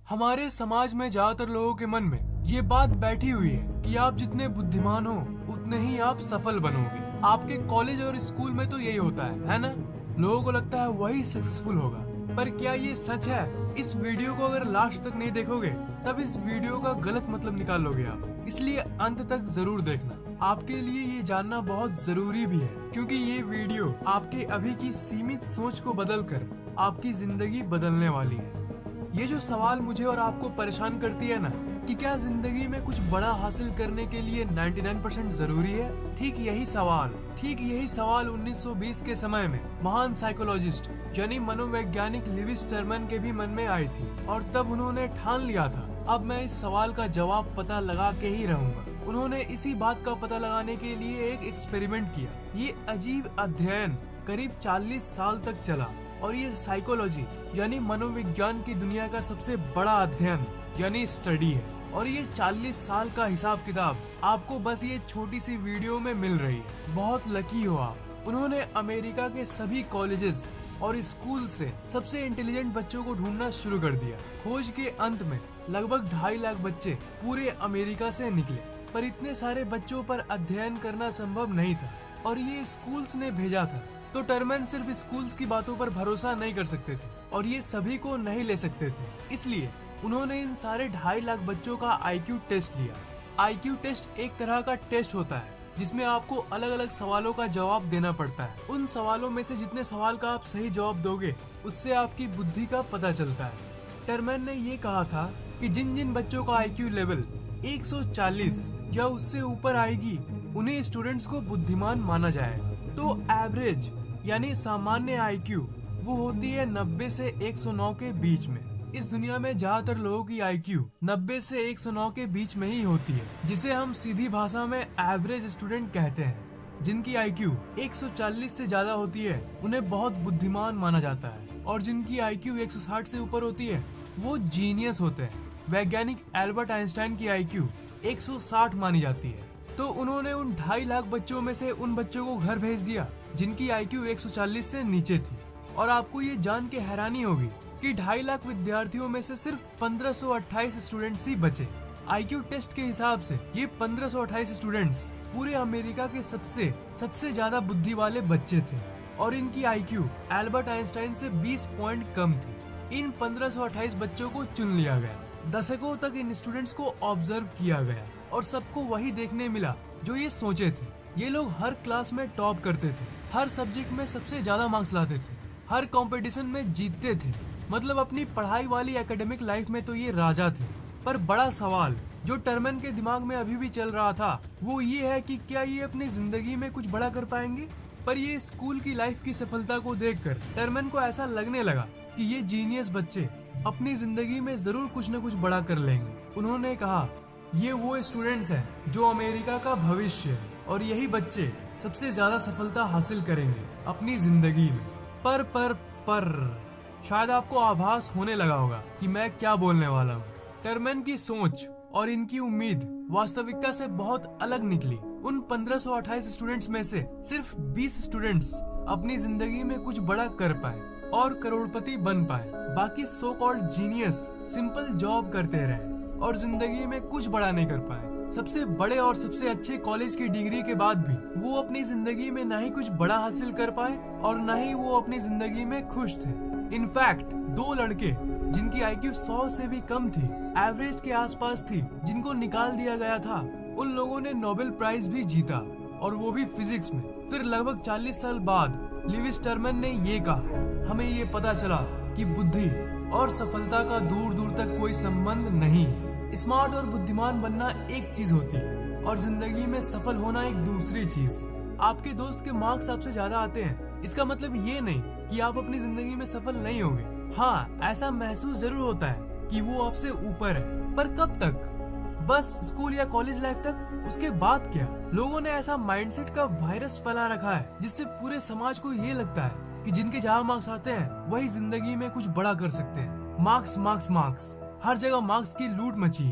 हमारे समाज में ज्यादातर लोगों के मन में ये बात बैठी हुई है कि आप जितने बुद्धिमान हो उतने ही आप सफल बनोगे। आपके कॉलेज और स्कूल में तो यही होता है ना? लोगों को लगता है वही सक्सेसफुल होगा, पर क्या ये सच है? इस वीडियो को अगर लास्ट तक नहीं देखोगे तब इस वीडियो का गलत मतलब निकाल लोगे आप, इसलिए अंत तक जरूर देखना। आपके लिए ये जानना बहुत जरूरी भी है, क्योंकि ये वीडियो आपके अभी की सीमित सोच को बदलकर आपकी जिंदगी बदलने वाली है। ये जो सवाल मुझे और आपको परेशान करती है ना, कि क्या जिंदगी में कुछ बड़ा हासिल करने के लिए 99% जरूरी है? ठीक यही सवाल 1920 के समय में महान साइकोलॉजिस्ट यानी मनोवैज्ञानिक लिविस टर्मन के भी मन में आई थी, और तब उन्होंने ठान लिया था अब मैं इस सवाल का जवाब पता लगा के ही रहूंगा। उन्होंने इसी बात का पता लगाने के लिए एक एक्सपेरिमेंट किया। ये अजीब अध्ययन करीब 40 साल तक चला, और ये साइकोलॉजी यानी मनोविज्ञान की दुनिया का सबसे बड़ा अध्ययन यानी स्टडी है। और ये 40 साल का हिसाब किताब आपको बस ये छोटी सी वीडियो में मिल रही है। बहुत लकी हो आप। उन्होंने अमेरिका के सभी कॉलेजेस और स्कूल से सबसे इंटेलिजेंट बच्चों को ढूंढना शुरू कर दिया। खोज के अंत में लगभग 2.5 लाख बच्चे पूरे अमेरिका से निकले, पर इतने सारे बच्चों पर अध्ययन करना संभव नहीं था, और ये स्कूल्स ने भेजा था। तो टर्मन सिर्फ स्कूल्स की बातों पर भरोसा नहीं कर सकते थे, और ये सभी को नहीं ले सकते थे। इसलिए उन्होंने इन सारे 2.5 लाख बच्चों का IQ टेस्ट लिया। IQ टेस्ट एक तरह का टेस्ट होता है जिसमें आपको अलग अलग सवालों का जवाब देना पड़ता है। उन सवालों में से जितने सवाल का आप सही जवाब दोगे उससे आपकी बुद्धि का पता चलता है। टर्मन ने ये कहा था कि जिन जिन बच्चों का IQ लेवल 140 या उससे ऊपर आएगी उन्हें स्टूडेंट्स को बुद्धिमान माना जाएगा। तो एवरेज यानी सामान्य IQ वो होती है 90 से 109 के बीच में। इस दुनिया में ज्यादातर लोगों की IQ 90 से 109 के बीच में ही होती है, जिसे हम सीधी भाषा में एवरेज स्टूडेंट कहते हैं। जिनकी IQ 140 से ज्यादा होती है उन्हें बहुत बुद्धिमान माना जाता है, और जिनकी IQ 160 से ऊपर होती है वो जीनियस होते हैं। वैज्ञानिक एल्बर्ट आइंस्टाइन की IQ 160 मानी जाती है। तो उन्होंने उन 2.5 लाख बच्चों में से उन बच्चों को घर भेज दिया जिनकी IQ 140 से नीचे थी। और आपको ये जान के हैरानी होगी कि 2.5 लाख विद्यार्थियों में से सिर्फ 1528 स्टूडेंट्स ही बचे। IQ टेस्ट के हिसाब से ये 1528 स्टूडेंट्स पूरे अमेरिका के सबसे ज्यादा बुद्धि वाले बच्चे थे, और इनकी IQ एल्बर्ट आइंस्टाइन से 20 पॉइंट कम थी। इन 1528 बच्चों को चुन लिया गया। दशकों तक इन स्टूडेंट्स को ऑब्जर्व किया गया, और सबको वही देखने मिला जो ये सोचे थे। ये लोग हर क्लास में टॉप करते थे, हर सब्जेक्ट में सबसे ज्यादा मार्क्स लाते थे, हर कंपटीशन में जीतते थे। मतलब अपनी पढ़ाई वाली एकेडमिक लाइफ में तो ये राजा थे। पर बड़ा सवाल जो टर्मन के दिमाग में अभी भी चल रहा था वो ये है कि क्या ये अपनी जिंदगी में कुछ बड़ा कर पाएंगे? पर ये स्कूल की लाइफ की सफलता को देखकर टर्मन को ऐसा लगने लगा कि ये जीनियस बच्चे अपनी जिंदगी में जरूर कुछ न कुछ बड़ा कर लेंगे। उन्होंने कहा, ये वो स्टूडेंट्स हैं जो अमेरिका का भविष्य है, और यही बच्चे सबसे ज्यादा सफलता हासिल करेंगे अपनी जिंदगी में। पर शायद आपको आभास होने लगा होगा कि मैं क्या बोलने वाला हूँ। टर्मन की सोच और इनकी उम्मीद वास्तविकता से बहुत अलग निकली। उन 1528 स्टूडेंट्स में से सिर्फ 20 स्टूडेंट्स अपनी जिंदगी में कुछ बड़ा कर पाए और करोड़पति बन पाए। बाकी so called genius simple job करते रहे और जिंदगी में कुछ बड़ा नहीं कर पाए। सबसे बड़े और सबसे अच्छे कॉलेज की डिग्री के बाद भी वो अपनी जिंदगी में ना ही कुछ बड़ा हासिल कर पाए और ना ही वो अपनी जिंदगी में खुश थे। इनफैक्ट 2 लड़के जिनकी IQ 100 से भी कम थी, एवरेज के आसपास थी, जिनको निकाल दिया गया था, उन लोगों ने नोबेल प्राइज भी जीता, और वो भी फिजिक्स में। फिर लगभग 40 साल बाद लिविस टर्मन ने ये कहा, हमें ये पता चला कि बुद्धि और सफलता का दूर दूर तक कोई संबंध नहीं है। स्मार्ट और बुद्धिमान बनना एक चीज होती है और जिंदगी में सफल होना एक दूसरी चीज। आपके दोस्त के मार्क्स आपसे ज्यादा आते हैं, इसका मतलब ये नहीं कि आप अपनी जिंदगी में सफल नहीं होंगे। हाँ, ऐसा महसूस जरूर होता है कि वो आपसे ऊपर है, पर कब तक? बस स्कूल या कॉलेज लाइफ तक। उसके बाद क्या? लोगों ने ऐसा माइंडसेट का वायरस फैला रखा है जिससे पूरे समाज को ये लगता है कि जिनके जहाँ मार्क्स आते हैं वही जिंदगी में कुछ बड़ा कर सकते हैं। मार्क्स मार्क्स मार्क्स, हर जगह मार्क्स की लूट मची है।